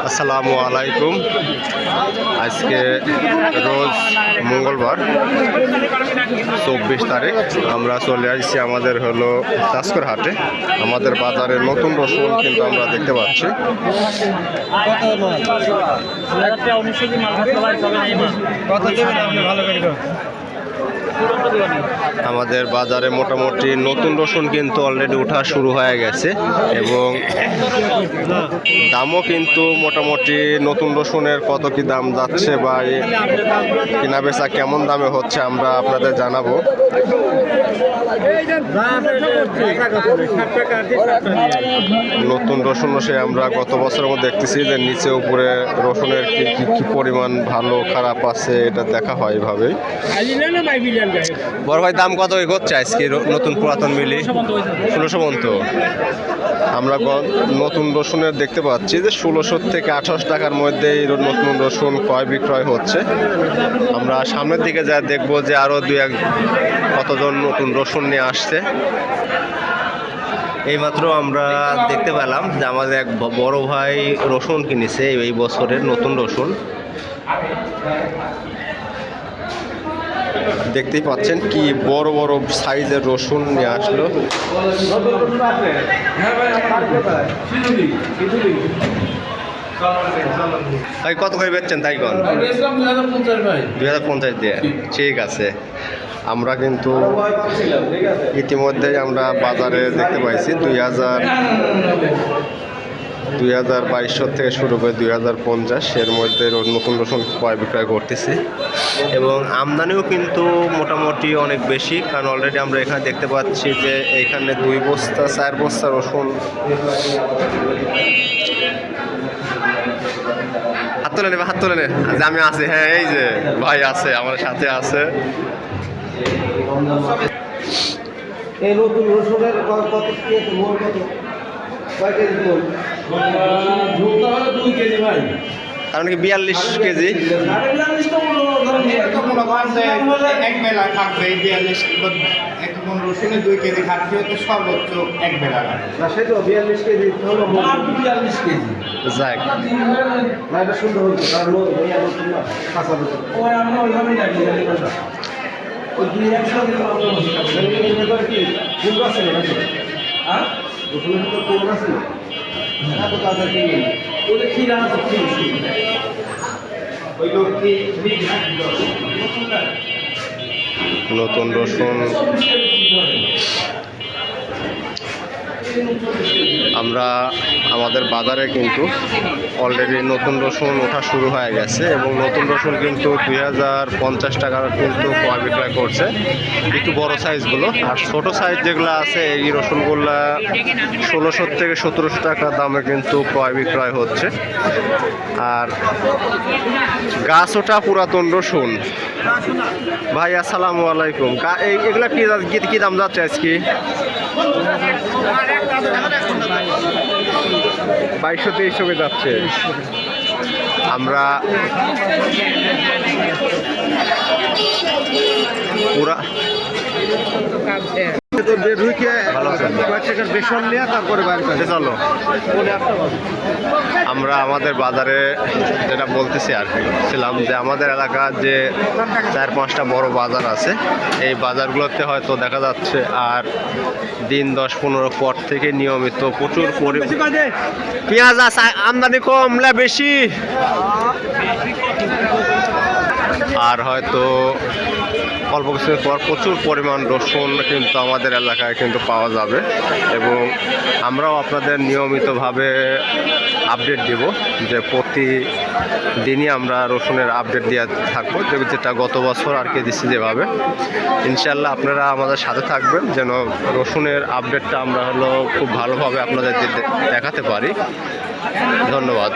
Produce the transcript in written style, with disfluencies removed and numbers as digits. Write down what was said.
আসসালামু আলাইকুম। আজকে রোজ মঙ্গলবার 24 তারিখ। আমরা চলে আসছি আমাদের হলো চাষকর হাটে। আমাদের বাজারে নতুন রসুন কিন্তু আমরা দেখতে পাচ্ছি। আমাদের বাজারে মোটামুটি নতুন রসুন কিন্তু অলরেডি ওঠা শুরু হয়ে গেছে এবং দামও কিন্তু মোটামুটি নতুন রসুনের কত কি দাম যাচ্ছে বা কিনা বেচা কেমন দামে হচ্ছে আমরা আপনাদের জানাবো। নতুন রসুন সে আমরা গত বছরের মধ্যে দেখতেছি যে নিচে উপরে রসুনের কি পরিমাণ ভালো খারাপ আছে এটা দেখা হয় এভাবেই। বড় ভাই দাম কত হচ্ছে আজকে নতুন পুরাতন মিলি? 1600 পর্যন্ত। আমরা নতুন রসুনের দেখতে পাচ্ছি যে 1600 থেকে 2800 টাকার মধ্যে এই নতুন রসুন ক্রয় বিক্রয় হচ্ছে। আমরা সামনের দিকে যা দেখবো যে আরও কতজন নতুন রসুন নিয়ে আসছে। এইমাত্র আমরা দেখতে পেলাম যে আমাদের এক বড় ভাই রসুন কিনেছে এই বছরের নতুন রসুন। দেখতেই পাচ্ছেন কি বড় বড় সাইজের রসুন নিয়ে আসলো। ভাই কত করে বেচছেন তাই কোন? 2050 দিয়ে। ঠিক আছে। আমরা কিন্তু ইতিমধ্যেই আমরা বাজারে দেখতে পাইছি 2200 থেকে শুরু করে 2050 এর মধ্যে নতুন রসুন ক্রয় বিক্রয় করতেছি এবং আমদানিও কিন্তু মোটামুটি অনেক বেশি, কারণ অলরেডি আমরা এখানে দেখতে পাচ্ছি যে এখানে 2 বস্তা 4 বস্তা রসুন। হাত তুলে নেবে, হাত তুলে নে যে আমি আছি। হ্যাঁ এই যে ভাই আছে আমার সাথে আছে। এই নতুন রসুনের কত মোল কত? কারণ কি 42 কেজি এক বেলা থাকবে। 42 রসুনের 2 কেজি খাচ্ছি হচ্ছে সর্বোচ্চ এক বেলা। সে তো 42 কেজি 42 কেজি যাক না, এটা সুন্দর হচ্ছে কারণ কাঁচা রসুন আমরা ওইভাবেই লাগি ওই 200 কি ফুল আছে নাকি? হ্যাঁ রসুনের ভিতরে ফুল আছে না তো তাদের কি ওদের ক্ষীরা আছে ওই লোক কি নতুন রসুন আমরা আমাদের বাজারে কিন্তু অলরেডি নতুন রসুন ওঠা শুরু হয়ে গেছে এবং নতুন রসুন কিন্তু 2050 টাকার কিন্তু ক্রয় বিক্রয় করছে একটু বড় সাইজগুলো। আর ছোট সাইজ যেগুলো আছে এই রসুনগুলা 1600 থেকে 1700 টাকা দামে কিন্তু ক্রয় বিক্রয় হচ্ছে। আর গাছ ওঠা পুরাতন রসুন। ভাই আসসালামু আলাইকুম। এগুলা কি দাম যাচ্ছে আজকে? 2200-2300 যাচ্ছে। আমরা পুরা আমরা আমাদের বাজারে যেটা বলতেছি আর কি ছিলাম যে আমাদের এলাকার যে 4-5টা বড় বাজার আছে এই বাজারগুলোতে হয়তো দেখা যাচ্ছে আর দিন 10-15 পর থেকে নিয়মিত প্রচুর পেঁয়াজ আমদানি কমলা বেশি আর হয়তো অল্প কিছুদিন পর প্রচুর পরিমাণ রসুন কিন্তু আমাদের এলাকায় কিন্তু পাওয়া যাবে এবং আমরাও আপনাদের নিয়মিতভাবে আপডেট দেব যে প্রতিদিনই আমরা রসুনের আপডেট দিয়ে থাকবো, যেটা গত বছর আর কি দিচ্ছি যেভাবে। ইনশাল্লাহ আপনারা আমাদের সাথে থাকবেন যেন রসুনের আপডেটটা আমরা হলো খুব ভালোভাবে আপনাদের দেখাতে পারি। ধন্যবাদ।